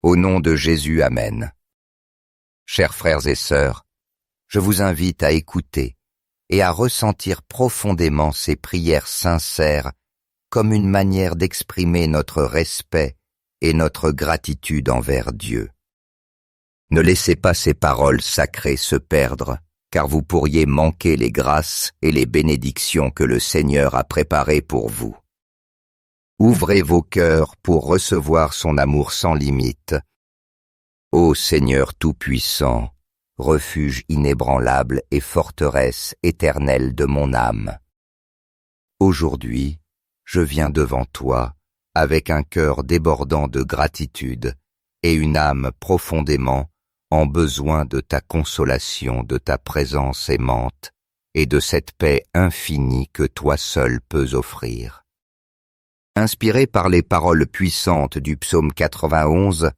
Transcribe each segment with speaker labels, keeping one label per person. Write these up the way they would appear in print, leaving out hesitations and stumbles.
Speaker 1: Au nom de Jésus, Amen. Chers frères et sœurs, je vous invite à écouter et à ressentir profondément ces prières sincères comme une manière d'exprimer notre respect et notre gratitude envers Dieu. Ne laissez pas ces paroles sacrées se perdre, car vous pourriez manquer les grâces et les bénédictions que le Seigneur a préparées pour vous. Ouvrez vos cœurs pour recevoir son amour sans limite. Ô Seigneur Tout-Puissant, refuge inébranlable et forteresse éternelle de mon âme. Aujourd'hui, je viens devant toi avec un cœur débordant de gratitude et une âme profondément en besoin de ta consolation, de ta présence aimante et de cette paix infinie que toi seul peux offrir. Inspiré par les paroles puissantes du psaume 91,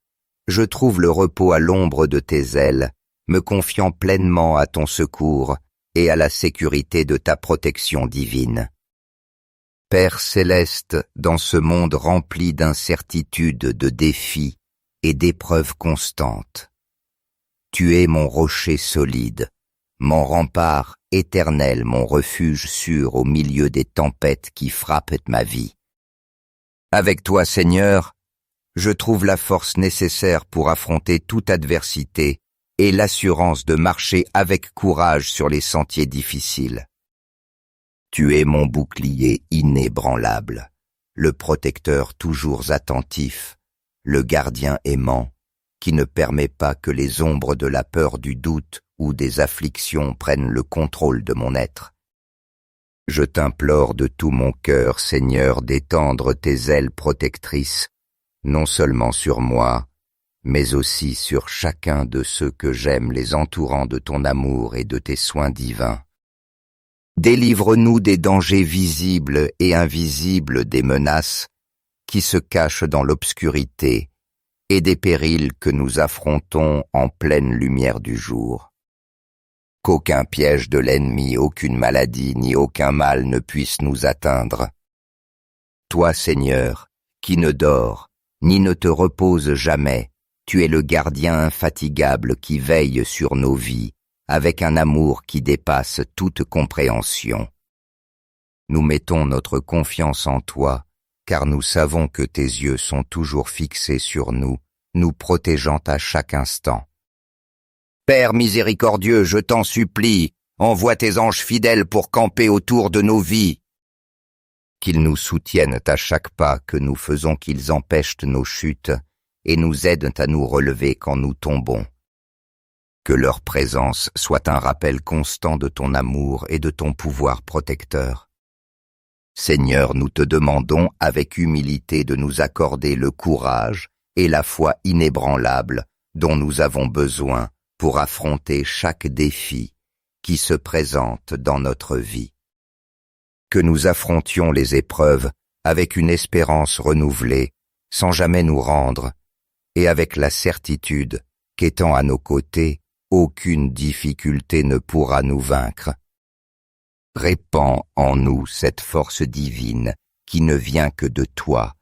Speaker 1: je trouve le repos à l'ombre de tes ailes, me confiant pleinement à ton secours et à la sécurité de ta protection divine. Père céleste, dans ce monde rempli d'incertitudes, de défis et d'épreuves constantes, tu es mon rocher solide, mon rempart éternel, mon refuge sûr au milieu des tempêtes qui frappent ma vie. Avec toi, Seigneur, je trouve la force nécessaire pour affronter toute adversité et l'assurance de marcher avec courage sur les sentiers difficiles. Tu es mon bouclier inébranlable, le protecteur toujours attentif, le gardien aimant, qui ne permet pas que les ombres de la peur, du doute ou des afflictions prennent le contrôle de mon être. Je t'implore de tout mon cœur, Seigneur, d'étendre tes ailes protectrices, non seulement sur moi, mais aussi sur chacun de ceux que j'aime, les entourant de ton amour et de tes soins divins. Délivre-nous des dangers visibles et invisibles, des menaces qui se cachent dans l'obscurité et des périls que nous affrontons en pleine lumière du jour. Qu'aucun piège de l'ennemi, aucune maladie ni aucun mal ne puisse nous atteindre. Toi, Seigneur, qui ne dors, ni ne te repose jamais, tu es le gardien infatigable qui veille sur nos vies, avec un amour qui dépasse toute compréhension. Nous mettons notre confiance en toi, car nous savons que tes yeux sont toujours fixés sur nous, nous protégeant à chaque instant. Père miséricordieux, je t'en supplie, envoie tes anges fidèles pour camper autour de nos vies. Qu'ils nous soutiennent à chaque pas que nous faisons, qu'ils empêchent nos chutes et nous aident à nous relever quand nous tombons. Que leur présence soit un rappel constant de ton amour et de ton pouvoir protecteur. Seigneur, nous te demandons avec humilité de nous accorder le courage et la foi inébranlable dont nous avons besoin pour affronter chaque défi qui se présente dans notre vie. Que nous affrontions les épreuves avec une espérance renouvelée, sans jamais nous rendre, et avec la certitude qu'étant à nos côtés, aucune difficulté ne pourra nous vaincre. Répands en nous cette force divine qui ne vient que de toi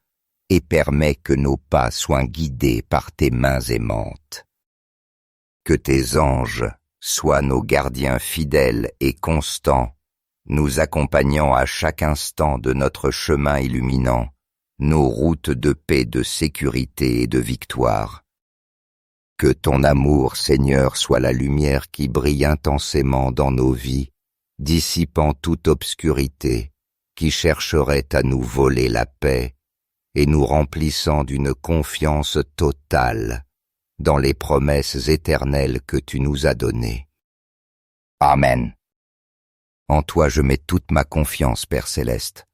Speaker 1: et permet que nos pas soient guidés par tes mains aimantes. Que tes anges soient nos gardiens fidèles et constants, nous accompagnant à chaque instant de notre chemin illuminant, nos routes de paix, de sécurité et de victoire. Que ton amour, Seigneur, soit la lumière qui brille intensément dans nos vies, dissipant toute obscurité qui chercherait à nous voler la paix et nous remplissant d'une confiance totale dans les promesses éternelles que tu nous as données. Amen. En toi je mets toute ma confiance, Père céleste.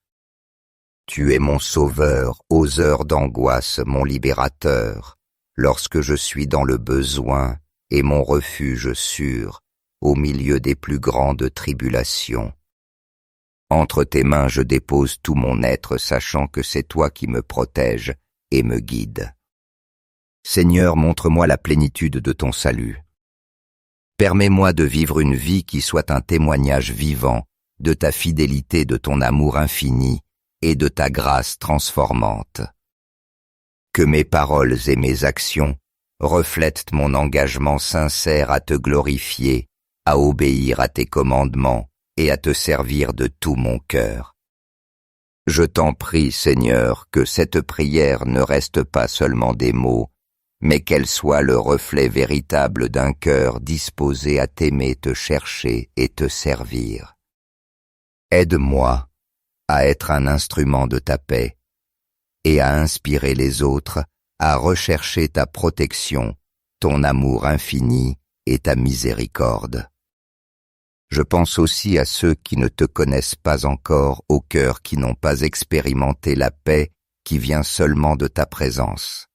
Speaker 1: Tu es mon sauveur aux heures d'angoisse, mon libérateur, lorsque je suis dans le besoin et mon refuge sûr au milieu des plus grandes tribulations. Entre tes mains je dépose tout mon être, sachant que c'est toi qui me protèges et me guides. Seigneur, montre-moi la plénitude de ton salut. Permets-moi de vivre une vie qui soit un témoignage vivant de ta fidélité, de ton amour infini et de ta grâce transformante. Que mes paroles et mes actions reflète mon engagement sincère à te glorifier, à obéir à tes commandements et à te servir de tout mon cœur. Je t'en prie, Seigneur, que cette prière ne reste pas seulement des mots, mais qu'elle soit le reflet véritable d'un cœur disposé à t'aimer, te chercher et te servir. Aide-moi à être un instrument de ta paix et à inspirer les autres à rechercher ta protection, ton amour infini et ta miséricorde. Je pense aussi à ceux qui ne te connaissent pas encore, aux cœurs qui n'ont pas expérimenté la paix qui vient seulement de ta présence.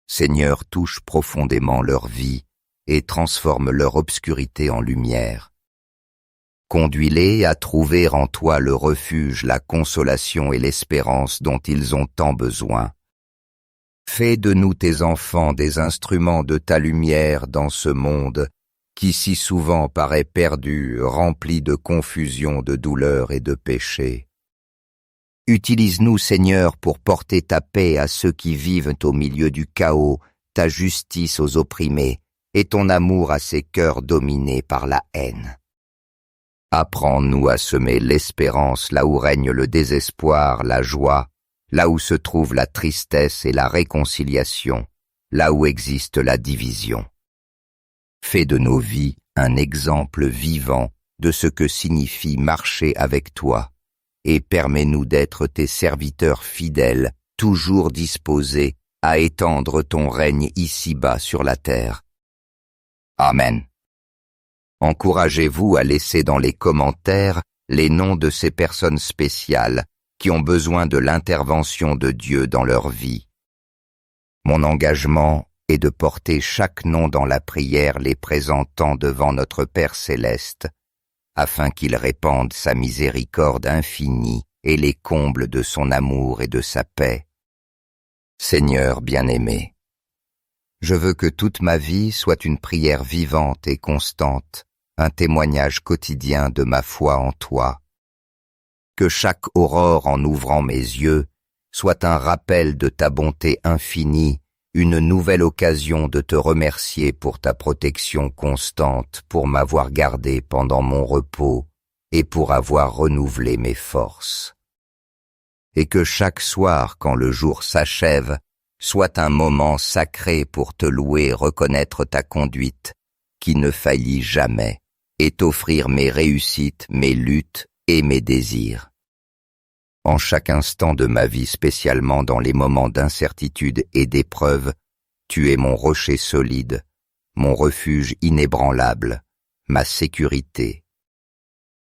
Speaker 1: Seigneur, touche profondément leur vie et transforme leur obscurité en lumière. Conduis-les à trouver en toi le refuge, la consolation et l'espérance dont ils ont tant besoin. Fais de nous tes enfants des instruments de ta lumière dans ce monde qui si souvent paraît perdu, rempli de confusion, de douleur et de péché. Utilise-nous, Seigneur, pour porter ta paix à ceux qui vivent au milieu du chaos, ta justice aux opprimés et ton amour à ces cœurs dominés par la haine. Apprends-nous à semer l'espérance là où règne le désespoir, la joie, là où se trouve la tristesse et la réconciliation, là où existe la division. Fais de nos vies un exemple vivant de ce que signifie marcher avec toi, et permets-nous d'être tes serviteurs fidèles, toujours disposés à étendre ton règne ici-bas sur la terre. Amen. Encouragez-vous à laisser dans les commentaires les noms de ces personnes spéciales qui ont besoin de l'intervention de Dieu dans leur vie. Mon engagement est de porter chaque nom dans la prière les présentant devant notre Père céleste, afin qu'il répande sa miséricorde infinie et les comble de son amour et de sa paix. Seigneur bien-aimé, je veux que toute ma vie soit une prière vivante et constante, un témoignage quotidien de ma foi en toi. Que chaque aurore en ouvrant mes yeux soit un rappel de ta bonté infinie, une nouvelle occasion de te remercier pour ta protection constante, pour m'avoir gardé pendant mon repos et pour avoir renouvelé mes forces. Et que chaque soir, quand le jour s'achève, soit un moment sacré pour te louer et reconnaître ta conduite, qui ne faillit jamais, et t'offrir mes réussites, mes luttes et mes désirs. En chaque instant de ma vie, spécialement dans les moments d'incertitude et d'épreuve, tu es mon rocher solide, mon refuge inébranlable, ma sécurité.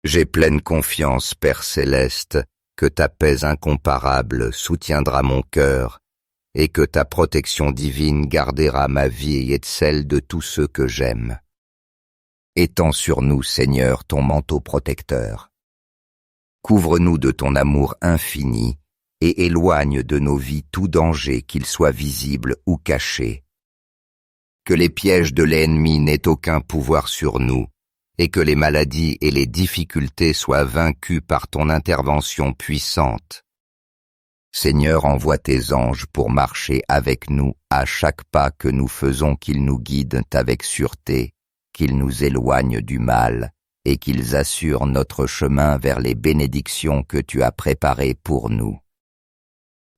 Speaker 1: J'ai pleine confiance, Père céleste, que ta paix incomparable soutiendra mon cœur et que ta protection divine gardera ma vie et celle de tous ceux que j'aime. Étends sur nous, Seigneur, ton manteau protecteur. Couvre-nous de ton amour infini et éloigne de nos vies tout danger, qu'il soit visible ou caché. Que les pièges de l'ennemi n'aient aucun pouvoir sur nous et que les maladies et les difficultés soient vaincues par ton intervention puissante. Seigneur, envoie tes anges pour marcher avec nous à chaque pas que nous faisons, qu'ils nous guident avec sûreté, qu'ils nous éloignent du mal et qu'ils assurent notre chemin vers les bénédictions que tu as préparées pour nous.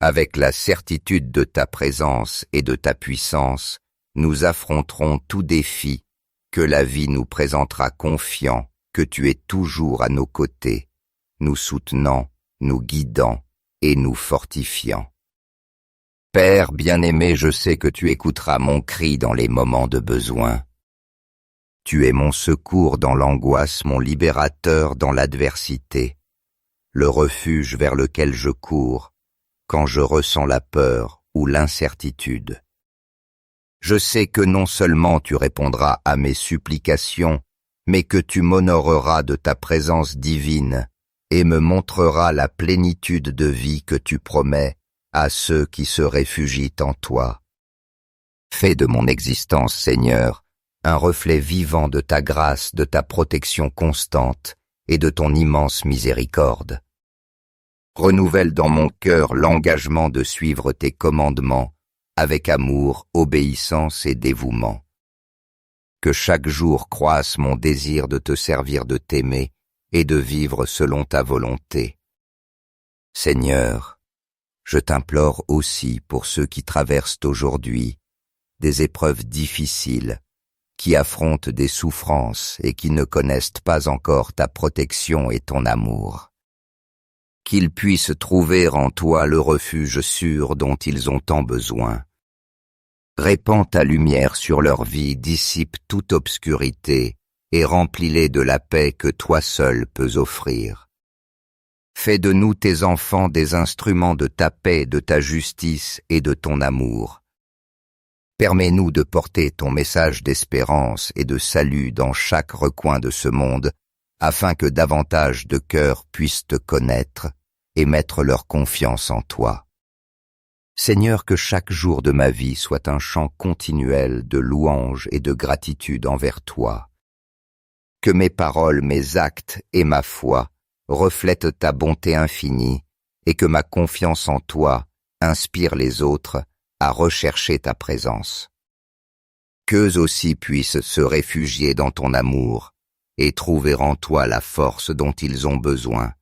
Speaker 1: Avec la certitude de ta présence et de ta puissance, nous affronterons tout défi que la vie nous présentera, confiants que tu es toujours à nos côtés, nous soutenant, nous guidant et nous fortifiant. Père bien-aimé, je sais que tu écouteras mon cri dans les moments de besoin. Tu es mon secours dans l'angoisse, mon libérateur dans l'adversité, le refuge vers lequel je cours quand je ressens la peur ou l'incertitude. Je sais que non seulement tu répondras à mes supplications, mais que tu m'honoreras de ta présence divine et me montreras la plénitude de vie que tu promets à ceux qui se réfugient en toi. Fais de mon existence, Seigneur, un reflet vivant de ta grâce, de ta protection constante et de ton immense miséricorde. Renouvelle dans mon cœur l'engagement de suivre tes commandements, avec amour, obéissance et dévouement. Que chaque jour croisse mon désir de te servir, de t'aimer et de vivre selon ta volonté. Seigneur, je t'implore aussi pour ceux qui traversent aujourd'hui des épreuves difficiles, qui affrontent des souffrances et qui ne connaissent pas encore ta protection et ton amour. Qu'ils puissent trouver en toi le refuge sûr dont ils ont tant besoin. Répands ta lumière sur leur vie, dissipe toute obscurité et remplis-les de la paix que toi seul peux offrir. Fais de nous tes enfants des instruments de ta paix, de ta justice et de ton amour. Permets-nous de porter ton message d'espérance et de salut dans chaque recoin de ce monde, afin que davantage de cœurs puissent te connaître et mettre leur confiance en toi. Seigneur, que chaque jour de ma vie soit un chant continuel de louange et de gratitude envers toi. Que mes paroles, mes actes et ma foi reflètent ta bonté infinie et que ma confiance en toi inspire les autres à rechercher ta présence. Qu'eux aussi puissent se réfugier dans ton amour et trouver en toi la force dont ils ont besoin.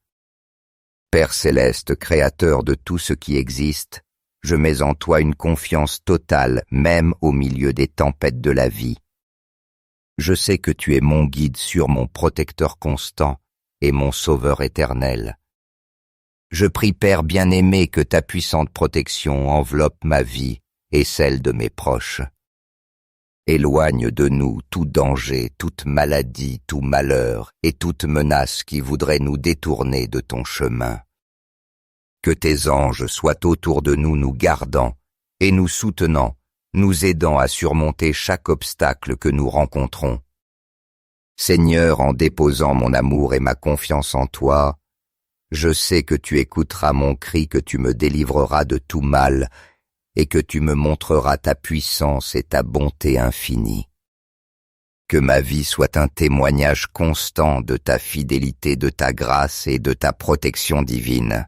Speaker 1: Père céleste, créateur de tout ce qui existe, je mets en toi une confiance totale, même au milieu des tempêtes de la vie. Je sais que tu es mon guide sûr, mon protecteur constant et mon sauveur éternel. Je prie, Père bien-aimé, que ta puissante protection enveloppe ma vie et celle de mes proches. Éloigne de nous tout danger, toute maladie, tout malheur et toute menace qui voudrait nous détourner de ton chemin. Que tes anges soient autour de nous, nous gardant et nous soutenant, nous aidant à surmonter chaque obstacle que nous rencontrons. Seigneur, en déposant mon amour et ma confiance en toi, je sais que tu écouteras mon cri, que tu me délivreras de tout mal et que tu me montreras ta puissance et ta bonté infinie. Que ma vie soit un témoignage constant de ta fidélité, de ta grâce et de ta protection divine.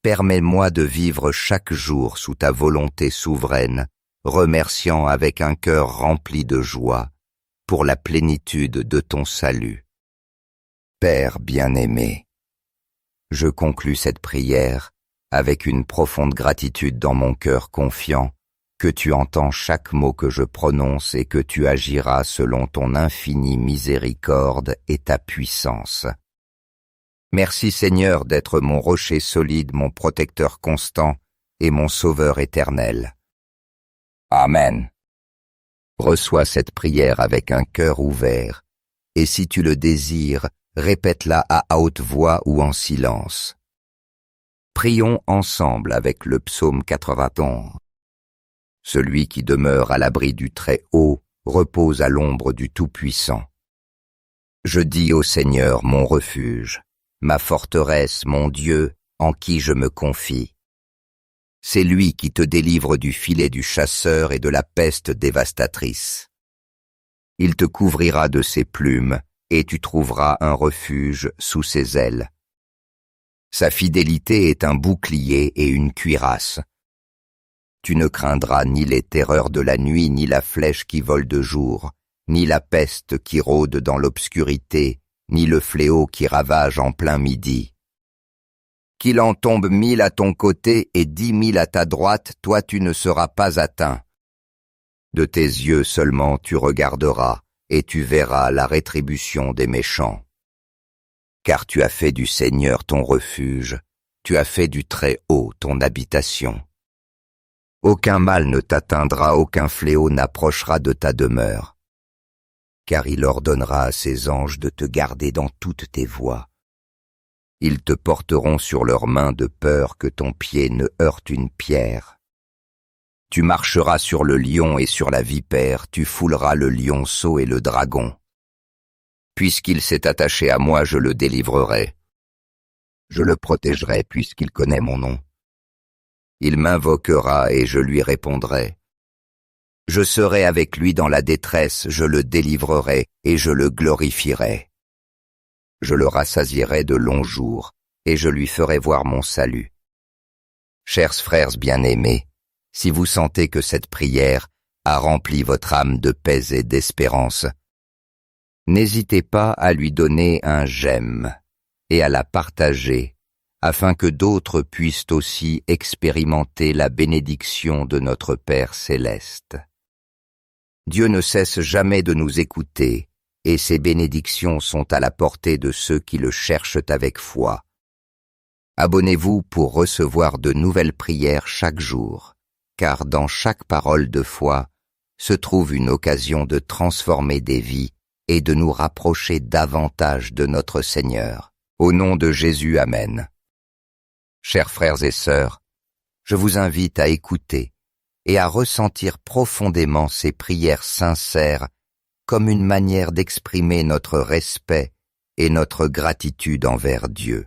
Speaker 1: Permets-moi de vivre chaque jour sous ta volonté souveraine, remerciant avec un cœur rempli de joie pour la plénitude de ton salut. Père bien-aimé, je conclus cette prière avec une profonde gratitude dans mon cœur, confiant que tu entends chaque mot que je prononce et que tu agiras selon ton infinie miséricorde et ta puissance. Merci Seigneur d'être mon rocher solide, mon protecteur constant et mon sauveur éternel. Amen. Reçois cette prière avec un cœur ouvert, et si tu le désires, répète-la à haute voix ou en silence. Prions ensemble avec le psaume 91. Celui qui demeure à l'abri du Très-Haut repose à l'ombre du Tout-Puissant. Je dis au Seigneur mon refuge, ma forteresse, mon Dieu, en qui je me confie. C'est lui qui te délivre du filet du chasseur et de la peste dévastatrice. Il te couvrira de ses plumes, et tu trouveras un refuge sous ses ailes. Sa fidélité est un bouclier et une cuirasse. Tu ne craindras ni les terreurs de la nuit, ni la flèche qui vole de jour, ni la peste qui rôde dans l'obscurité, ni le fléau qui ravage en plein midi. Qu'il en tombe 1000 à ton côté et 10 000 à ta droite, toi tu ne seras pas atteint. De tes yeux seulement tu regarderas, et tu verras la rétribution des méchants. Car tu as fait du Seigneur ton refuge, tu as fait du Très-Haut ton habitation. Aucun mal ne t'atteindra, aucun fléau n'approchera de ta demeure. Car il ordonnera à ses anges de te garder dans toutes tes voies. Ils te porteront sur leurs mains de peur que ton pied ne heurte une pierre. Tu marcheras sur le lion et sur la vipère, tu fouleras le lionceau et le dragon. Puisqu'il s'est attaché à moi, je le délivrerai. Je le protégerai puisqu'il connaît mon nom. Il m'invoquera et je lui répondrai. Je serai avec lui dans la détresse, je le délivrerai et je le glorifierai. Je le rassasierai de longs jours et je lui ferai voir mon salut. Chers frères bien-aimés, Si vous sentez que cette prière a rempli votre âme de paix et d'espérance, n'hésitez pas à lui donner un j'aime et à la partager afin que d'autres puissent aussi expérimenter la bénédiction de notre Père céleste. Dieu ne cesse jamais de nous écouter et ses bénédictions sont à la portée de ceux qui le cherchent avec foi. Abonnez-vous pour recevoir de nouvelles prières chaque jour, car dans chaque parole de foi se trouve une occasion de transformer des vies et de nous rapprocher davantage de notre Seigneur. Au nom de Jésus, Amen. Chers frères et sœurs, je vous invite à écouter et à ressentir profondément ces prières sincères comme une manière d'exprimer notre respect et notre gratitude envers Dieu.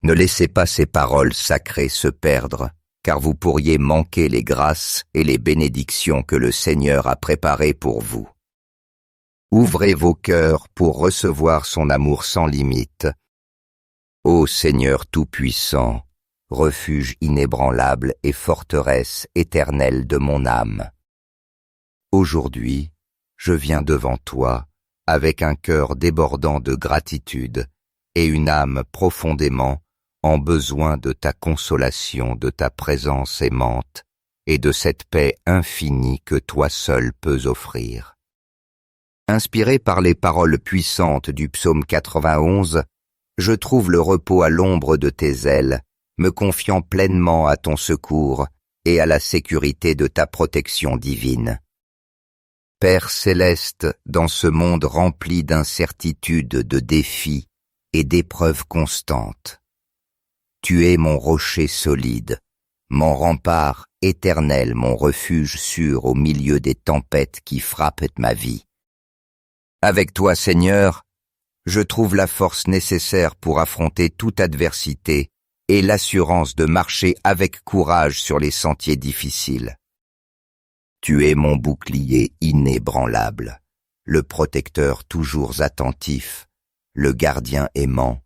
Speaker 1: Ne laissez pas ces paroles sacrées se perdre, car vous pourriez manquer les grâces et les bénédictions que le Seigneur a préparées pour vous. Ouvrez vos cœurs pour recevoir son amour sans limite. Ô Seigneur Tout-Puissant, refuge inébranlable et forteresse éternelle de mon âme. Aujourd'hui, je viens devant toi avec un cœur débordant de gratitude et une âme profondément en besoin de ta consolation, de ta présence aimante et de cette paix infinie que toi seul peux offrir. Inspiré par les paroles puissantes du psaume 91, je trouve le repos à l'ombre de tes ailes, me confiant pleinement à ton secours et à la sécurité de ta protection divine. Père céleste, dans ce monde rempli d'incertitudes, de défis et d'épreuves constantes, tu es mon rocher solide, mon rempart éternel, mon refuge sûr au milieu des tempêtes qui frappent ma vie. Avec toi, Seigneur, je trouve la force nécessaire pour affronter toute adversité et l'assurance de marcher avec courage sur les sentiers difficiles. Tu es mon bouclier inébranlable, le protecteur toujours attentif, le gardien aimant,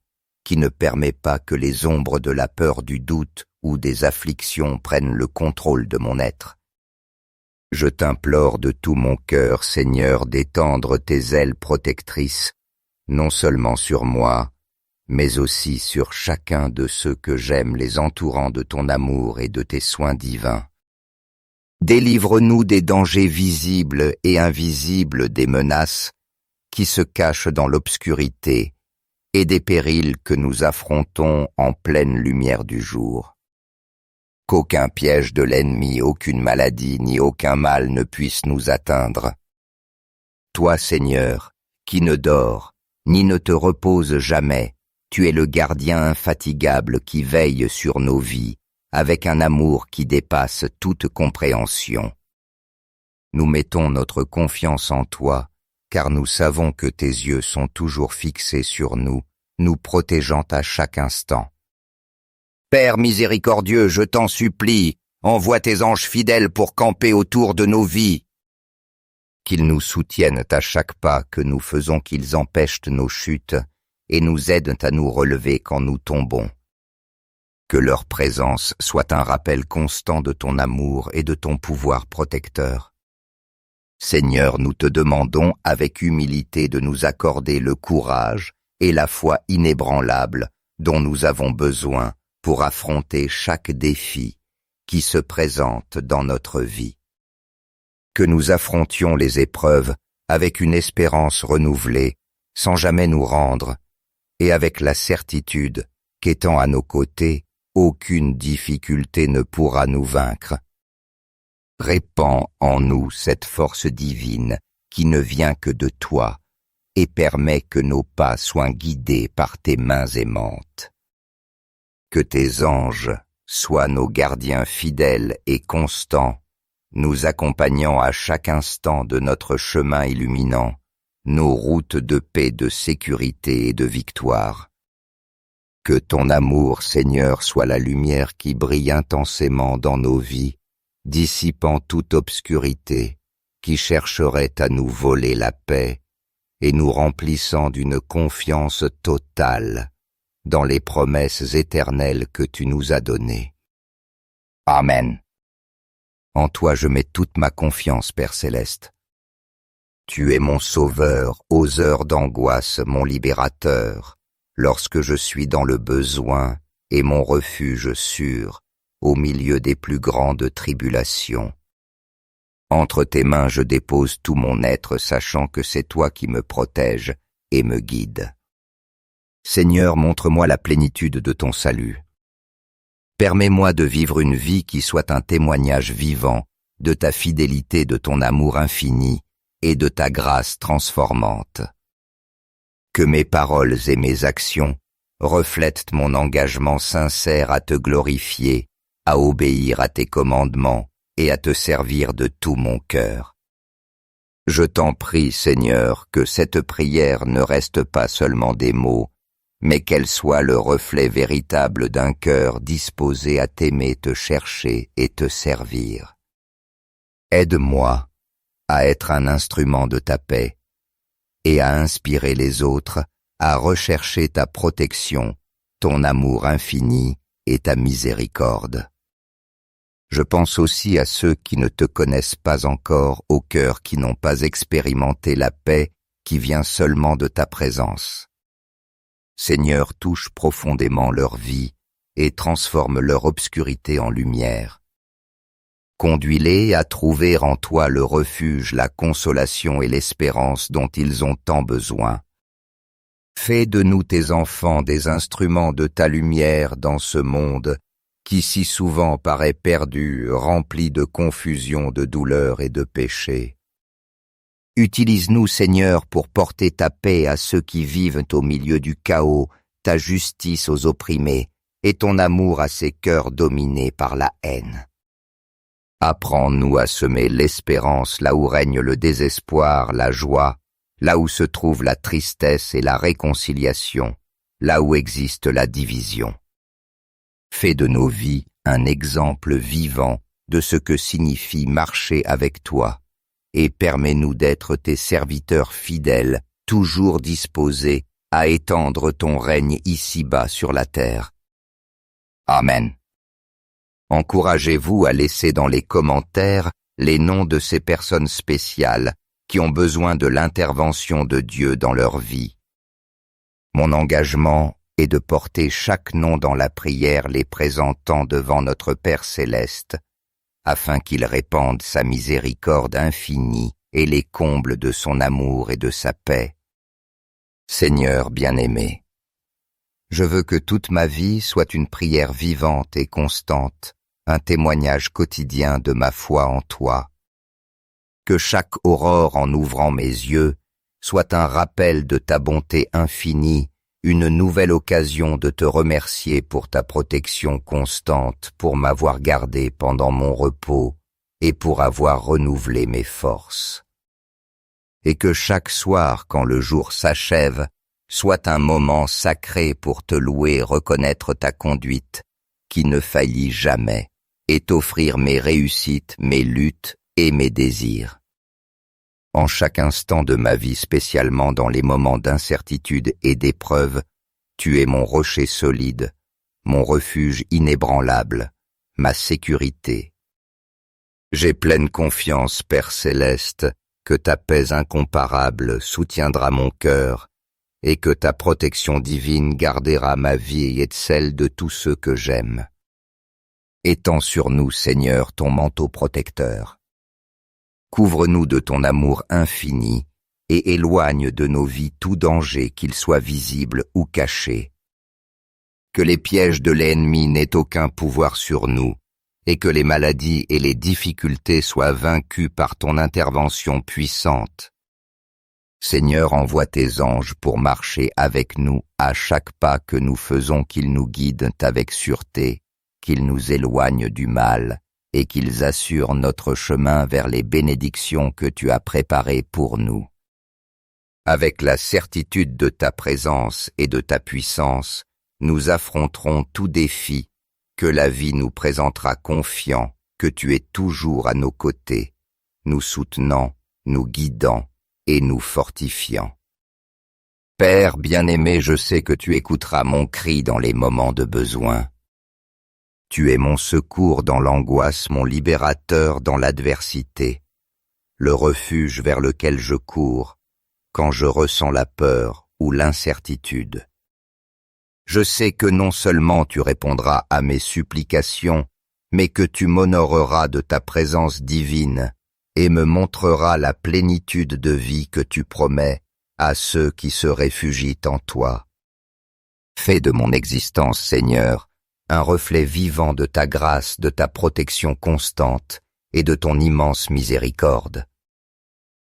Speaker 1: qui ne permet pas que les ombres de la peur, du doute ou des afflictions prennent le contrôle de mon être. Je t'implore de tout mon cœur, Seigneur, d'étendre tes ailes protectrices, non seulement sur moi, mais aussi sur chacun de ceux que j'aime, les entourant de ton amour et de tes soins divins. Délivre-nous des dangers visibles et invisibles, des menaces qui se cachent dans l'obscurité et des périls que nous affrontons en pleine lumière du jour. Qu'aucun piège de l'ennemi, aucune maladie ni aucun mal ne puisse nous atteindre. Toi, Seigneur, qui ne dors, ni ne te reposes jamais, tu es le gardien infatigable qui veille sur nos vies, avec un amour qui dépasse toute compréhension. Nous mettons notre confiance en toi, car nous savons que tes yeux sont toujours fixés sur nous, nous protégeant à chaque instant. Père miséricordieux, je t'en supplie, envoie tes anges fidèles pour camper autour de nos vies. Qu'ils nous soutiennent à chaque pas que nous faisons, qu'ils empêchent nos chutes et nous aident à nous relever quand nous tombons. Que leur présence soit un rappel constant de ton amour et de ton pouvoir protecteur. Seigneur, nous te demandons avec humilité de nous accorder le courage et la foi inébranlable dont nous avons besoin pour affronter chaque défi qui se présente dans notre vie. Que nous affrontions les épreuves avec une espérance renouvelée, sans jamais nous rendre, et avec la certitude qu'étant à nos côtés, aucune difficulté ne pourra nous vaincre. Répands en nous cette force divine qui ne vient que de toi et permet que nos pas soient guidés par tes mains aimantes. Que tes anges soient nos gardiens fidèles et constants, nous accompagnant à chaque instant de notre chemin illuminant, nos routes de paix, de sécurité et de victoire. Que ton amour, Seigneur, soit la lumière qui brille intensément dans nos vies, dissipant toute obscurité qui chercherait à nous voler la paix et nous remplissant d'une confiance totale dans les promesses éternelles que tu nous as données. Amen. En toi je mets toute ma confiance, Père céleste. Tu es mon sauveur aux heures d'angoisse, mon libérateur, lorsque je suis dans le besoin et mon refuge sûr, au milieu des plus grandes tribulations. Entre tes mains je dépose tout mon être, sachant que c'est toi qui me protèges et me guides. Seigneur, montre-moi la plénitude de ton salut. Permets-moi de vivre une vie qui soit un témoignage vivant de ta fidélité, de ton amour infini et de ta grâce transformante. Que mes paroles et mes actions reflètent mon engagement sincère à te glorifier, à obéir à tes commandements et à te servir de tout mon cœur. Je t'en prie, Seigneur, que cette prière ne reste pas seulement des mots, mais qu'elle soit le reflet véritable d'un cœur disposé à t'aimer, te chercher et te servir. Aide-moi à être un instrument de ta paix et à inspirer les autres à rechercher ta protection, ton amour infini et ta miséricorde. Je pense aussi à ceux qui ne te connaissent pas encore, aux cœurs qui n'ont pas expérimenté la paix qui vient seulement de ta présence. Seigneur, touche profondément leur vie et transforme leur obscurité en lumière. Conduis-les à trouver en toi le refuge, la consolation et l'espérance dont ils ont tant besoin. Fais de nous tes enfants des instruments de ta lumière dans ce monde qui si souvent paraît perdu, rempli de confusion, de douleur et de péché. Utilise-nous, Seigneur, pour porter ta paix à ceux qui vivent au milieu du chaos, ta justice aux opprimés et ton amour à ces cœurs dominés par la haine. Apprends-nous à semer l'espérance là où règne le désespoir, la joie, là où se trouve la tristesse et la réconciliation, là où existe la division. Fais de nos vies un exemple vivant de ce que signifie marcher avec toi, et permets-nous d'être tes serviteurs fidèles, toujours disposés à étendre ton règne ici-bas sur la terre. Amen. Encouragez-vous à laisser dans les commentaires les noms de ces personnes spéciales qui ont besoin de l'intervention de Dieu dans leur vie. Mon engagement est de porter chaque nom dans la prière, les présentant devant notre Père céleste, afin qu'il répande sa miséricorde infinie et les comble de son amour et de sa paix. Seigneur bien-aimé, je veux que toute ma vie soit une prière vivante et constante, un témoignage quotidien de ma foi en toi. Que chaque aurore en ouvrant mes yeux soit un rappel de ta bonté infinie, une nouvelle occasion de te remercier pour ta protection constante, pour m'avoir gardé pendant mon repos et pour avoir renouvelé mes forces. Et que chaque soir, quand le jour s'achève, soit un moment sacré pour te louer et reconnaître ta conduite, qui ne faillit jamais, et t'offrir mes réussites, mes luttes et mes désirs. En chaque instant de ma vie, spécialement dans les moments d'incertitude et d'épreuve, tu es mon rocher solide, mon refuge inébranlable, ma sécurité. J'ai pleine confiance, Père céleste, que ta paix incomparable soutiendra mon cœur et que ta protection divine gardera ma vie et celle de tous ceux que j'aime. Étends sur nous, Seigneur, ton manteau protecteur. Couvre-nous de ton amour infini et éloigne de nos vies tout danger, qu'il soit visible ou caché. Que les pièges de l'ennemi n'aient aucun pouvoir sur nous et que les maladies et les difficultés soient vaincues par ton intervention puissante. Seigneur, envoie tes anges pour marcher avec nous à chaque pas que nous faisons, qu'ils nous guident avec sûreté, qu'ils nous éloignent du mal et qu'ils assurent notre chemin vers les bénédictions que tu as préparées pour nous. Avec la certitude de ta présence et de ta puissance, nous affronterons tout défi que la vie nous présentera, confiants que tu es toujours à nos côtés, nous soutenant, nous guidant et nous fortifiant. Père bien-aimé, je sais que tu écouteras mon cri dans les moments de besoin. Tu es mon secours dans l'angoisse, mon libérateur dans l'adversité, le refuge vers lequel je cours quand je ressens la peur ou l'incertitude. Je sais que non seulement tu répondras à mes supplications, mais que tu m'honoreras de ta présence divine et me montreras la plénitude de vie que tu promets à ceux qui se réfugient en toi. Fais de mon existence, Seigneur, un reflet vivant de ta grâce, de ta protection constante et de ton immense miséricorde.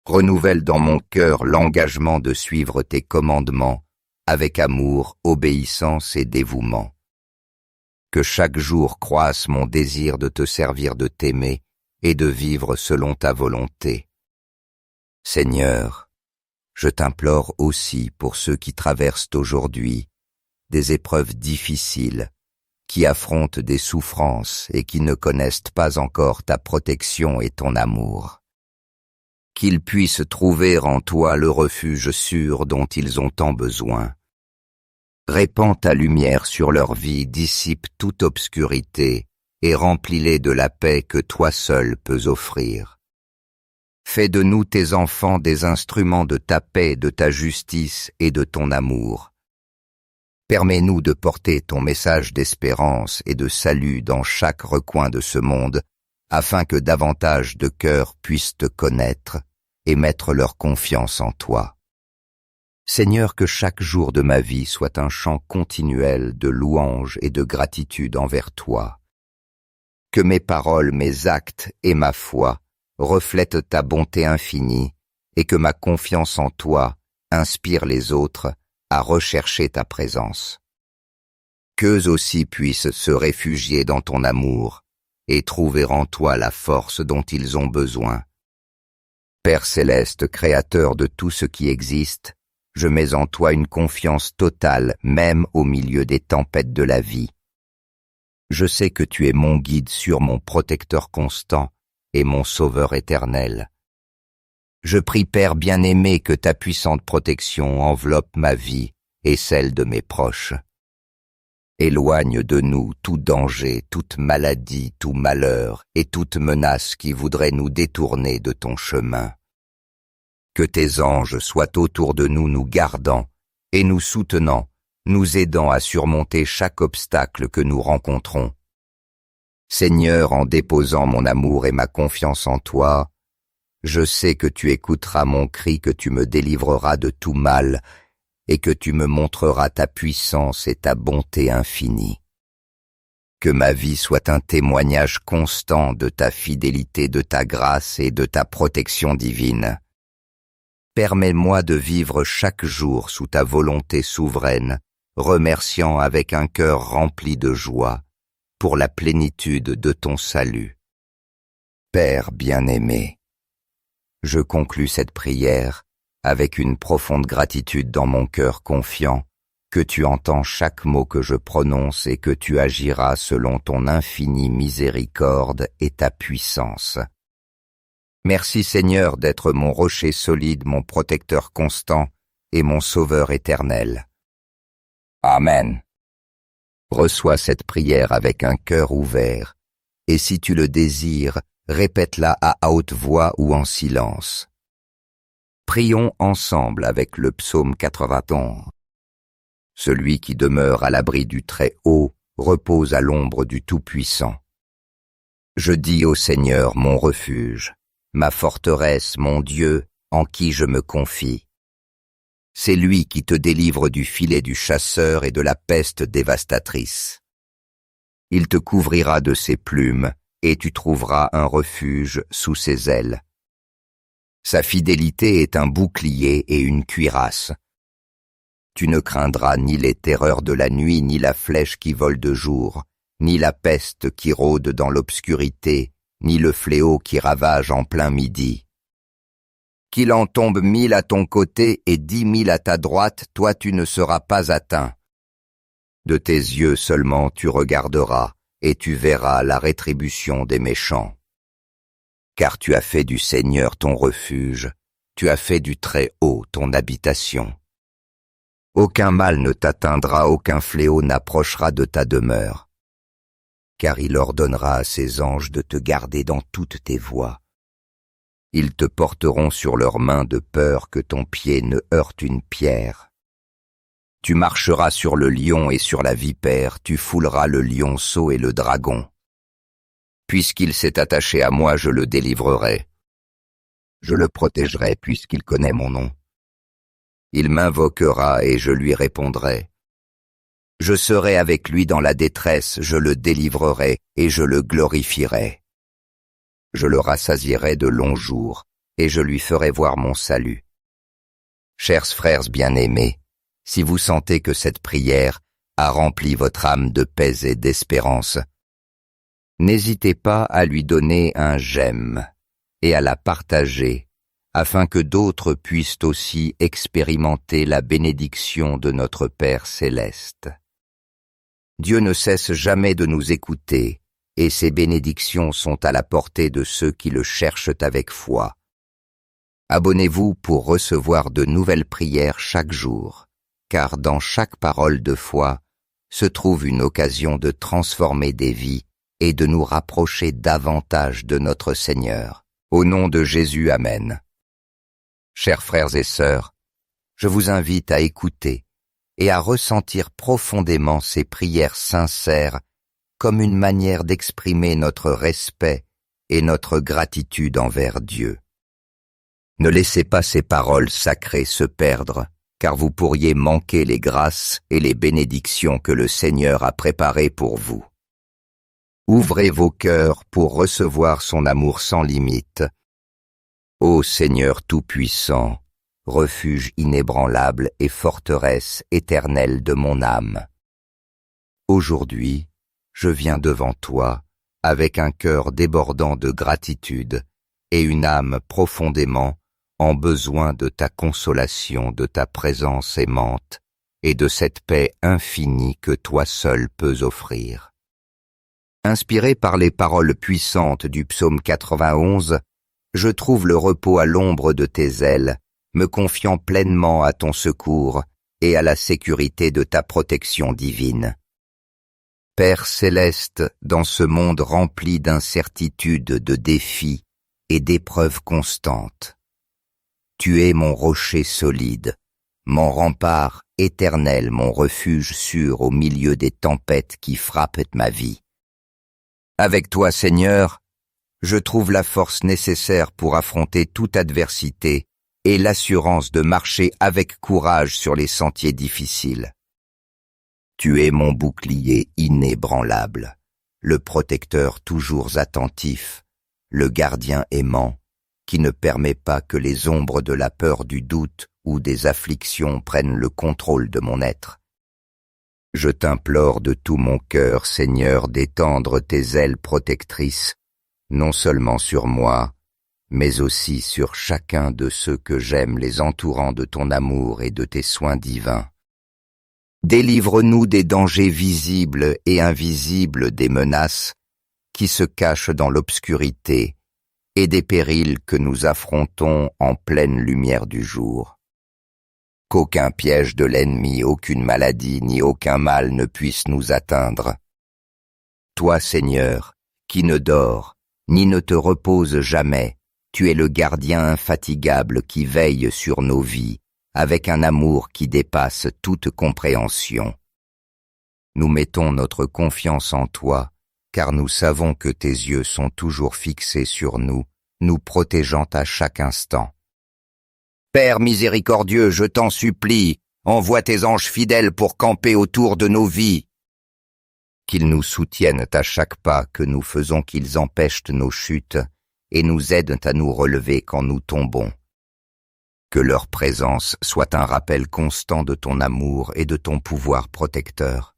Speaker 1: Renouvelle dans mon cœur l'engagement de suivre tes commandements avec amour, obéissance et dévouement. Que chaque jour croisse mon désir de te servir, de t'aimer et de vivre selon ta volonté. Seigneur, je t'implore aussi pour ceux qui traversent aujourd'hui des épreuves difficiles, qui affrontent des souffrances et qui ne connaissent pas encore ta protection et ton amour. Qu'ils puissent trouver en toi le refuge sûr dont ils ont tant besoin. Répands ta lumière sur leur vie, dissipe toute obscurité et remplis-les de la paix que toi seul peux offrir. Fais de nous tes enfants des instruments de ta paix, de ta justice et de ton amour. Permets-nous de porter ton message d'espérance et de salut dans chaque recoin de ce monde, afin que davantage de cœurs puissent te connaître et mettre leur confiance en toi. Seigneur, que chaque jour de ma vie soit un chant continuel de louange et de gratitude envers toi. Que mes paroles, mes actes et ma foi reflètent ta bonté infinie et que ma confiance en toi inspire les autres à rechercher ta présence. Qu'eux aussi puissent se réfugier dans ton amour et trouver en toi la force dont ils ont besoin. Père céleste, créateur de tout ce qui existe, je mets en toi une confiance totale, même au milieu des tempêtes de la vie. Je sais que tu es mon guide sûr, mon protecteur constant et mon sauveur éternel. Je prie, Père bien-aimé, que ta puissante protection enveloppe ma vie et celle de mes proches. Éloigne de nous tout danger, toute maladie, tout malheur et toute menace qui voudrait nous détourner de ton chemin. Que tes anges soient autour de nous, nous gardant et nous soutenant, nous aidant à surmonter chaque obstacle que nous rencontrons. Seigneur, en déposant mon amour et ma confiance en toi, je sais que tu écouteras mon cri, que tu me délivreras de tout mal et que tu me montreras ta puissance et ta bonté infinie. Que ma vie soit un témoignage constant de ta fidélité, de ta grâce et de ta protection divine. Permets-moi de vivre chaque jour sous ta volonté souveraine, remerciant avec un cœur rempli de joie pour la plénitude de ton salut. Père bien-aimé, je conclus cette prière avec une profonde gratitude dans mon cœur, confiant que tu entends chaque mot que je prononce et que tu agiras selon ton infinie miséricorde et ta puissance. Merci Seigneur d'être mon rocher solide, mon protecteur constant et mon sauveur éternel. Amen. Reçois cette prière avec un cœur ouvert, et si tu le désires, répète-la à haute voix ou en silence. Prions ensemble avec le psaume 91. Celui qui demeure à l'abri du Très-Haut repose à l'ombre du Tout-Puissant. Je dis au Seigneur mon refuge, ma forteresse, mon Dieu, en qui je me confie. C'est lui qui te délivre du filet du chasseur et de la peste dévastatrice. Il te couvrira de ses plumes, et tu trouveras un refuge sous ses ailes. Sa fidélité est un bouclier et une cuirasse. Tu ne craindras ni les terreurs de la nuit, ni la flèche qui vole de jour, ni la peste qui rôde dans l'obscurité, ni le fléau qui ravage en plein midi. Qu'il en tombe 1000 à ton côté et 10 000 à ta droite, toi tu ne seras pas atteint. De tes yeux seulement tu regarderas, et tu verras la rétribution des méchants. Car tu as fait du Seigneur ton refuge, tu as fait du Très-Haut ton habitation. Aucun mal ne t'atteindra, aucun fléau n'approchera de ta demeure. car il ordonnera à ses anges de te garder dans toutes tes voies. Ils te porteront sur leurs mains de peur que ton pied ne heurte une pierre. Tu marcheras sur le lion et sur la vipère, tu fouleras le lionceau et le dragon. Puisqu'il s'est attaché à moi, je le délivrerai. Je le protégerai puisqu'il connaît mon nom. Il m'invoquera et je lui répondrai. Je serai avec lui dans la détresse, je le délivrerai et je le glorifierai. Je le rassasierai de longs jours et je lui ferai voir mon salut. Chers frères bien-aimés, si vous sentez que cette prière a rempli votre âme de paix et d'espérance, n'hésitez pas à lui donner un j'aime et à la partager, afin que d'autres puissent aussi expérimenter la bénédiction de notre Père céleste. Dieu ne cesse jamais de nous écouter, et ses bénédictions sont à la portée de ceux qui le cherchent avec foi. Abonnez-vous pour recevoir de nouvelles prières chaque jour, car dans chaque parole de foi se trouve une occasion de transformer des vies et de nous rapprocher davantage de notre Seigneur. Au nom de Jésus, Amen. Chers frères et sœurs, je vous invite à écouter et à ressentir profondément ces prières sincères comme une manière d'exprimer notre respect et notre gratitude envers Dieu. Ne laissez pas ces paroles sacrées se perdre, car vous pourriez manquer les grâces et les bénédictions que le Seigneur a préparées pour vous. Ouvrez vos cœurs pour recevoir son amour sans limite. Ô Seigneur Tout-Puissant, refuge inébranlable et forteresse éternelle de mon âme. Aujourd'hui, je viens devant toi avec un cœur débordant de gratitude et une âme profondément en besoin de ta consolation, de ta présence aimante et de cette paix infinie que toi seul peux offrir. Inspiré par les paroles puissantes du psaume 91, je trouve le repos à l'ombre de tes ailes, me confiant pleinement à ton secours et à la sécurité de ta protection divine. Père céleste, dans ce monde rempli d'incertitudes, de défis et d'épreuves constantes, tu es mon rocher solide, mon rempart éternel, mon refuge sûr au milieu des tempêtes qui frappent ma vie. Avec toi, Seigneur, je trouve la force nécessaire pour affronter toute adversité et l'assurance de marcher avec courage sur les sentiers difficiles. Tu es mon bouclier inébranlable, le protecteur toujours attentif, le gardien aimant, qui ne permet pas que les ombres de la peur, du doute ou des afflictions prennent le contrôle de mon être. Je t'implore de tout mon cœur, Seigneur, d'étendre tes ailes protectrices, non seulement sur moi, mais aussi sur chacun de ceux que j'aime, les entourant de ton amour et de tes soins divins. Délivre-nous des dangers visibles et invisibles, des menaces qui se cachent dans l'obscurité et des périls que nous affrontons en pleine lumière du jour. Qu'aucun piège de l'ennemi, aucune maladie ni aucun mal ne puisse nous atteindre. Toi, Seigneur, qui ne dors, ni ne te reposes jamais, tu es le gardien infatigable qui veille sur nos vies, avec un amour qui dépasse toute compréhension. Nous mettons notre confiance en toi, car nous savons que tes yeux sont toujours fixés sur nous, nous protégeant à chaque instant. Père miséricordieux, je t'en supplie, envoie tes anges fidèles pour camper autour de nos vies. Qu'ils nous soutiennent à chaque pas que nous faisons, qu'ils empêchent nos chutes et nous aident à nous relever quand nous tombons. Que leur présence soit un rappel constant de ton amour et de ton pouvoir protecteur.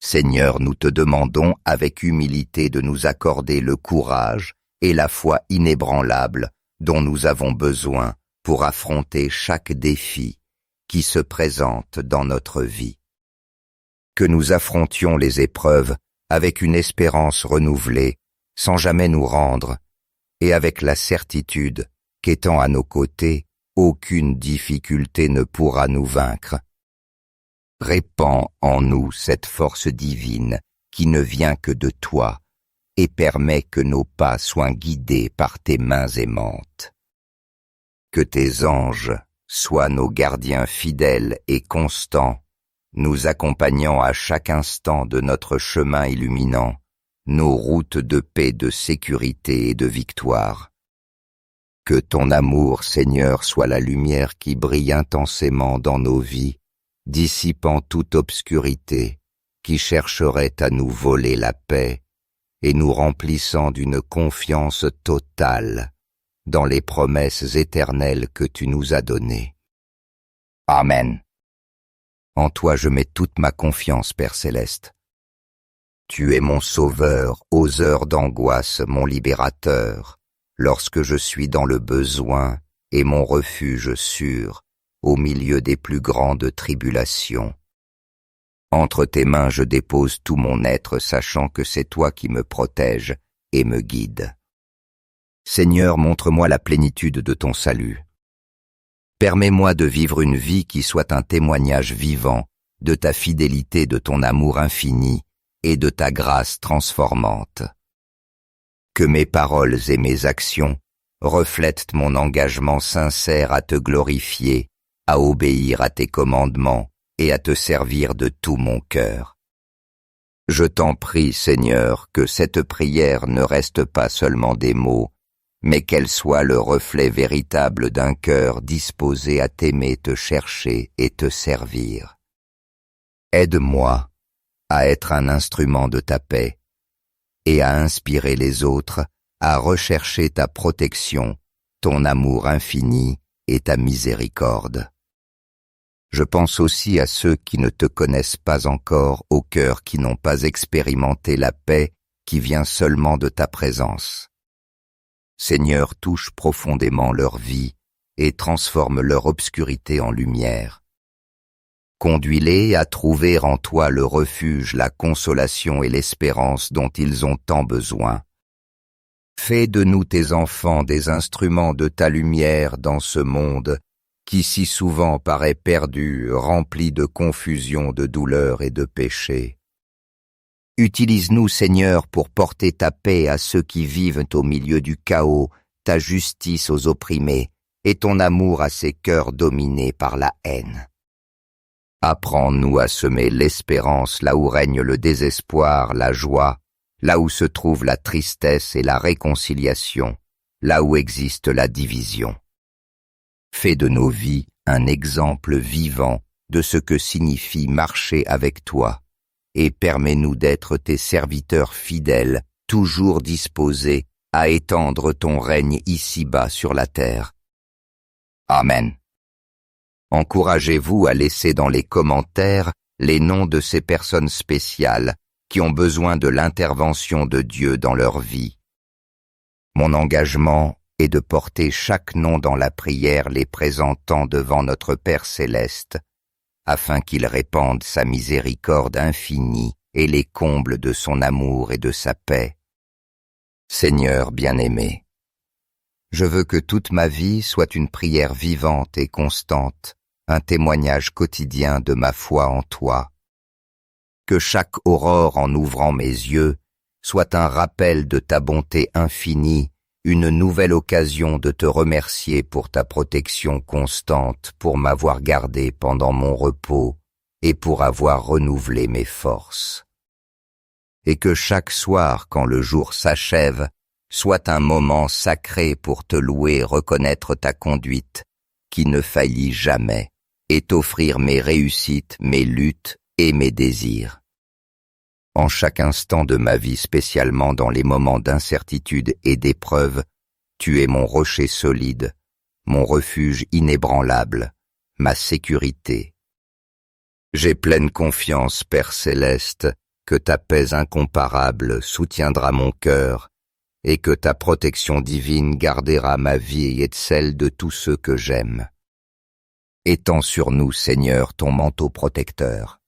Speaker 1: Seigneur, nous te demandons avec humilité de nous accorder le courage et la foi inébranlable dont nous avons besoin pour affronter chaque défi qui se présente dans notre vie. Que nous affrontions les épreuves avec une espérance renouvelée, sans jamais nous rendre, et avec la certitude qu'étant à nos côtés, aucune difficulté ne pourra nous vaincre. Répands en nous cette force divine qui ne vient que de toi et permet que nos pas soient guidés par tes mains aimantes. Que tes anges soient nos gardiens fidèles et constants, nous accompagnant à chaque instant de notre chemin illuminant, nos routes de paix, de sécurité et de victoire. Que ton amour, Seigneur, soit la lumière qui brille intensément dans nos vies, dissipant toute obscurité qui chercherait à nous voler la paix et nous remplissant d'une confiance totale dans les promesses éternelles que tu nous as données. Amen. En toi je mets toute ma confiance, Père Céleste. Tu es mon sauveur aux heures d'angoisse, mon libérateur, lorsque je suis dans le besoin et mon refuge sûr au milieu des plus grandes tribulations. Entre tes mains je dépose tout mon être, sachant que c'est toi qui me protèges et me guides. Seigneur, montre-moi la plénitude de ton salut. Permets-moi de vivre une vie qui soit un témoignage vivant de ta fidélité, de ton amour infini et de ta grâce transformante. Que mes paroles et mes actions reflètent mon engagement sincère à te glorifier, à obéir à tes commandements et à te servir de tout mon cœur. Je t'en prie, Seigneur, que cette prière ne reste pas seulement des mots, mais qu'elle soit le reflet véritable d'un cœur disposé à t'aimer, te chercher et te servir. Aide-moi à être un instrument de ta paix et à inspirer les autres à rechercher ta protection, ton amour infini et ta miséricorde. Je pense aussi à ceux qui ne te connaissent pas encore, aux cœurs qui n'ont pas expérimenté la paix qui vient seulement de ta présence. Seigneur, touche profondément leur vie et transforme leur obscurité en lumière. Conduis-les à trouver en toi le refuge, la consolation et l'espérance dont ils ont tant besoin. Fais de nous tes enfants des instruments de ta lumière dans ce monde qui si souvent paraît perdu, rempli de confusion, de douleur et de péché. Utilise-nous, Seigneur, pour porter ta paix à ceux qui vivent au milieu du chaos, ta justice aux opprimés et ton amour à ces cœurs dominés par la haine. Apprends-nous à semer l'espérance là où règne le désespoir, la joie, là où se trouve la tristesse et la réconciliation, là où existe la division. Fais de nos vies un exemple vivant de ce que signifie marcher avec toi, et permets-nous d'être tes serviteurs fidèles, toujours disposés à étendre ton règne ici-bas sur la terre. Amen. Encouragez-vous à laisser dans les commentaires les noms de ces personnes spéciales qui ont besoin de l'intervention de Dieu dans leur vie. Mon engagement est de porter chaque nom dans la prière les présentant devant notre Père Céleste, afin qu'il répande sa miséricorde infinie et les comble de son amour et de sa paix. Seigneur bien-aimé, je veux que toute ma vie soit une prière vivante et constante, un témoignage quotidien de ma foi en toi. Que chaque aurore en ouvrant mes yeux soit un rappel de ta bonté infinie, une nouvelle occasion de te remercier pour ta protection constante, pour m'avoir gardé pendant mon repos et pour avoir renouvelé mes forces. Et que chaque soir, quand le jour s'achève, soit un moment sacré pour te louer, reconnaître ta conduite, qui ne faillit jamais, et t'offrir mes réussites, mes luttes et mes désirs. En chaque instant de ma vie, spécialement dans les moments d'incertitude et d'épreuve, tu es mon rocher solide, mon refuge inébranlable, ma sécurité. J'ai pleine confiance, Père Céleste, que ta paix incomparable soutiendra mon cœur et que ta protection divine gardera ma vie et celle de tous ceux que j'aime. Étends sur nous, Seigneur, ton manteau protecteur.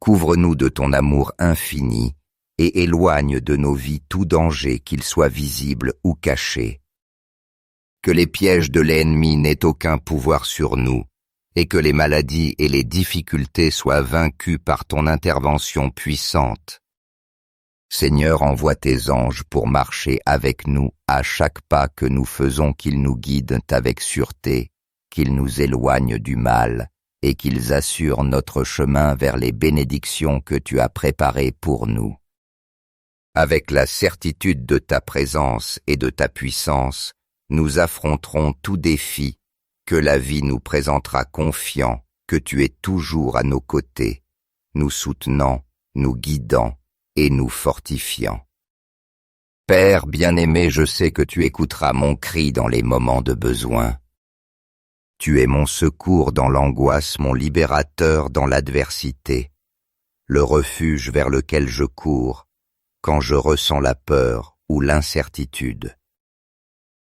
Speaker 1: Couvre-nous de ton amour infini et éloigne de nos vies tout danger, qu'il soit visible ou caché. Que les pièges de l'ennemi n'aient aucun pouvoir sur nous et que les maladies et les difficultés soient vaincues par ton intervention puissante Seigneur, envoie tes anges pour marcher avec nous à chaque pas que nous faisons, qu'ils nous guident avec sûreté, qu'ils nous éloignent du mal et qu'ils assurent notre chemin vers les bénédictions que tu as préparées pour nous. Avec la certitude de ta présence et de ta puissance, nous affronterons tout défi que la vie nous présentera, confiants que tu es toujours à nos côtés, nous soutenant, nous guidant et nous fortifiant. Père bien-aimé, je sais que tu écouteras mon cri dans les moments de besoin. Tu es mon secours dans l'angoisse, mon libérateur dans l'adversité, le refuge vers lequel je cours quand je ressens la peur ou l'incertitude.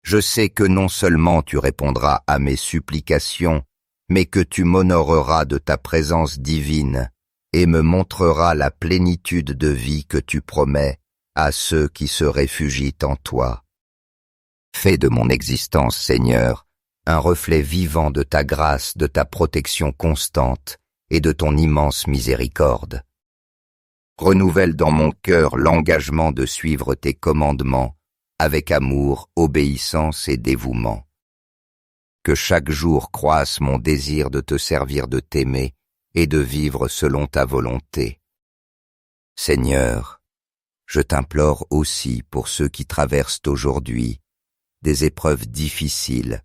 Speaker 1: Je sais que non seulement tu répondras à mes supplications, mais que tu m'honoreras de ta présence divine et me montreras la plénitude de vie que tu promets à ceux qui se réfugient en toi. Fais de mon existence, Seigneur, un reflet vivant de ta grâce, de ta protection constante et de ton immense miséricorde. Renouvelle dans mon cœur l'engagement de suivre tes commandements avec amour, obéissance et dévouement. Que chaque jour croisse mon désir de te servir, de t'aimer et de vivre selon ta volonté. Seigneur, je t'implore aussi pour ceux qui traversent aujourd'hui des épreuves difficiles,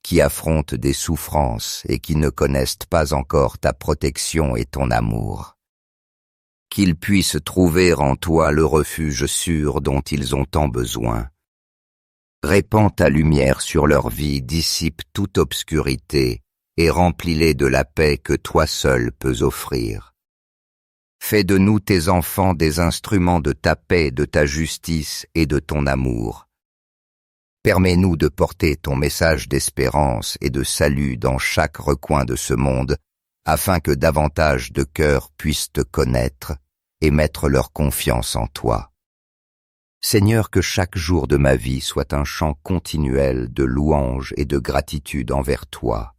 Speaker 1: qui affrontent des souffrances et qui ne connaissent pas encore ta protection et ton amour. Qu'ils puissent trouver en toi le refuge sûr dont ils ont tant besoin. Répands ta lumière sur leur vie, dissipe toute obscurité et remplis-les de la paix que toi seul peux offrir. Fais de nous, tes enfants, des instruments de ta paix, de ta justice et de ton amour. Permets-nous de porter ton message d'espérance et de salut dans chaque recoin de ce monde, afin que davantage de cœurs puissent te connaître et mettre leur confiance en toi. Seigneur, que chaque jour de ma vie soit un chant continuel de louange et de gratitude envers toi.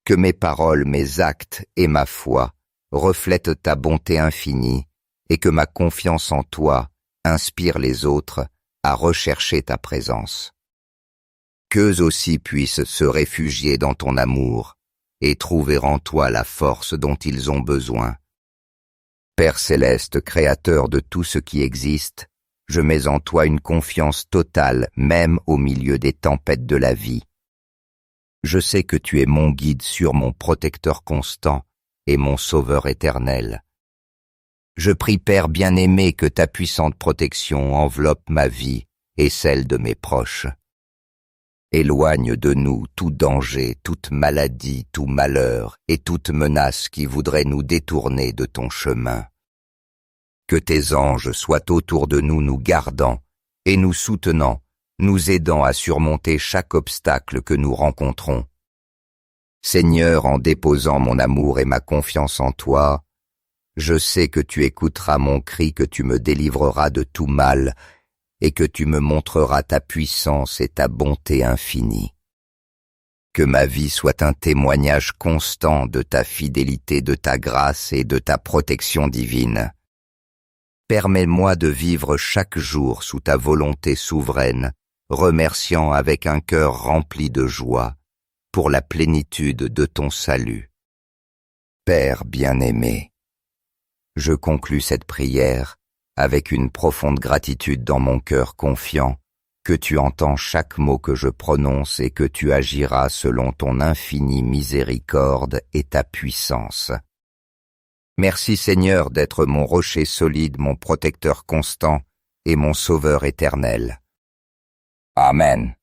Speaker 1: Que mes paroles, mes actes et ma foi reflètent ta bonté infinie et que ma confiance en toi inspire les autres à rechercher ta présence. Qu'eux aussi puissent se réfugier dans ton amour et trouver en toi la force dont ils ont besoin. Père céleste, créateur de tout ce qui existe, je mets en toi une confiance totale, même au milieu des tempêtes de la vie. Je sais que tu es mon guide sûr, mon protecteur constant et mon sauveur éternel. Je prie, Père bien-aimé, que ta puissante protection enveloppe ma vie et celle de mes proches. Éloigne de nous tout danger, toute maladie, tout malheur et toute menace qui voudrait nous détourner de ton chemin. Que tes anges soient autour de nous, nous gardant et nous soutenant, nous aidant à surmonter chaque obstacle que nous rencontrons. Seigneur, en déposant mon amour et ma confiance en toi, je sais que tu écouteras mon cri, que tu me délivreras de tout mal et que tu me montreras ta puissance et ta bonté infinie. Que ma vie soit un témoignage constant de ta fidélité, de ta grâce et de ta protection divine. Permets-moi de vivre chaque jour sous ta volonté souveraine, remerciant avec un cœur rempli de joie pour la plénitude de ton salut. Père bien-aimé, je conclus cette prière avec une profonde gratitude dans mon cœur, confiant que tu entends chaque mot que je prononce et que tu agiras selon ton infinie miséricorde et ta puissance. Merci Seigneur d'être mon rocher solide, mon protecteur constant et mon sauveur éternel. Amen.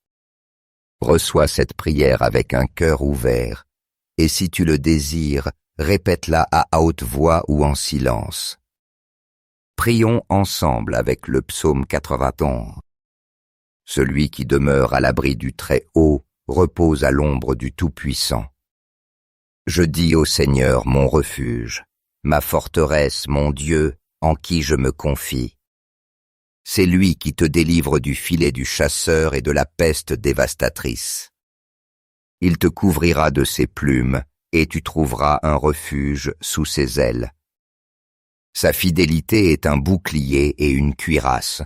Speaker 1: Reçois cette prière avec un cœur ouvert, et si tu le désires, répète-la à haute voix ou en silence. Prions ensemble avec le psaume 91. Celui qui demeure à l'abri du Très-Haut repose à l'ombre du Tout-Puissant. Je dis au Seigneur mon refuge, ma forteresse, mon Dieu, en qui je me confie. C'est lui qui te délivre du filet du chasseur et de la peste dévastatrice. Il te couvrira de ses plumes, et tu trouveras un refuge sous ses ailes. Sa fidélité est un bouclier et une cuirasse.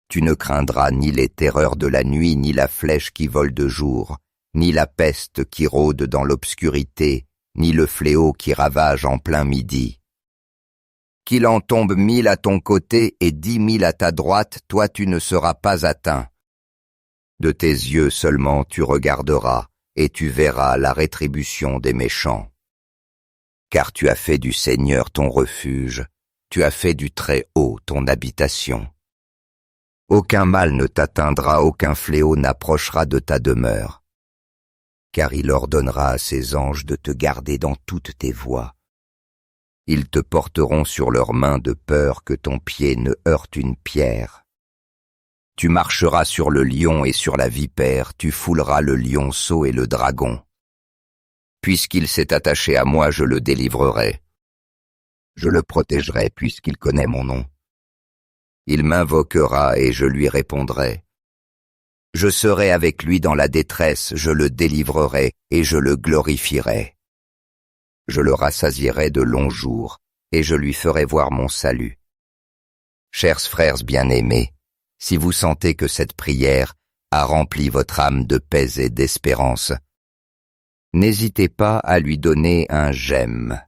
Speaker 1: Tu ne craindras ni les terreurs de la nuit, ni la flèche qui vole de jour, ni la peste qui rôde dans l'obscurité, ni le fléau qui ravage en plein midi. Qu'il en tombe 1000 à ton côté et 10 000 à ta droite, toi tu ne seras pas atteint. De tes yeux seulement tu regarderas, et tu verras la rétribution des méchants. Car tu as fait du Seigneur ton refuge, tu as fait du Très-Haut ton habitation. Aucun mal ne t'atteindra, aucun fléau n'approchera de ta demeure. Car il ordonnera à ses anges de te garder dans toutes tes voies. Ils te porteront sur leurs mains de peur que ton pied ne heurte une pierre. Tu marcheras sur le lion et sur la vipère, tu fouleras le lionceau et le dragon. Puisqu'il s'est attaché à moi, je le délivrerai. Je le protégerai puisqu'il connaît mon nom. Il m'invoquera et je lui répondrai. Je serai avec lui dans la détresse, je le délivrerai et je le glorifierai. Je le rassasierai de longs jours et je lui ferai voir mon salut. Chers frères bien-aimés, si vous sentez que cette prière a rempli votre âme de paix et d'espérance, n'hésitez pas à lui donner un j'aime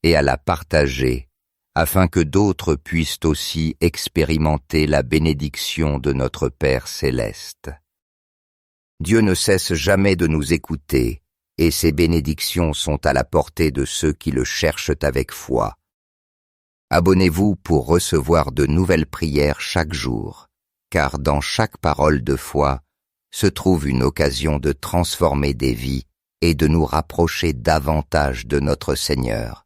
Speaker 1: et à la partager, afin que d'autres puissent aussi expérimenter la bénédiction de notre Père céleste. Dieu ne cesse jamais de nous écouter, et ses bénédictions sont à la portée de ceux qui le cherchent avec foi. Abonnez-vous pour recevoir de nouvelles prières chaque jour, car dans chaque parole de foi se trouve une occasion de transformer des vies et de nous rapprocher davantage de notre Seigneur.